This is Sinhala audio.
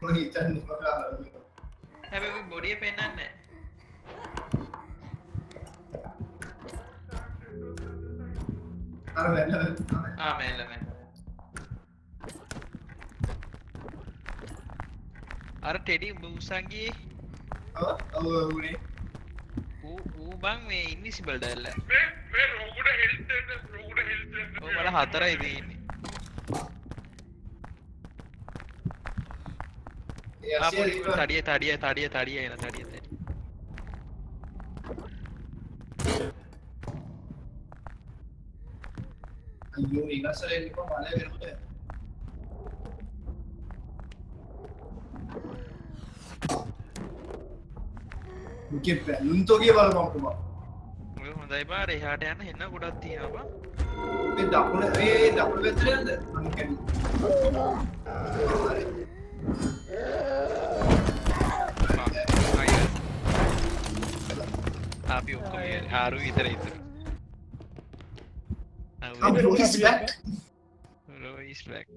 මම හිතන්නේ මොකක්ද හැබැයි බොඩිය පෙන්නන්නේ අර වෙන්න මේල අර ටෙඩි උසන්ගේ ඔව් උනේ ඌ බං මේ ඉන්විසිබල් දැල්ල මේ රෝගුඩ හෙල්ත් ඔය වල හතරයි තියෙන්නේ තඩිය එන තඩිය අයියෝ ඉගසරේ ඉපම මලේ වෙනකොට මුකේ බැලුන් තෝගේ බලපංකම ඔය හොඳයි බා එහාට යන්න හෙන්න ගොඩක් තියෙනවා ඒ දකුණ පැත්තට යන්න මම අපි ඔක්කොම ආරු විතර Roy's back. Roy's back.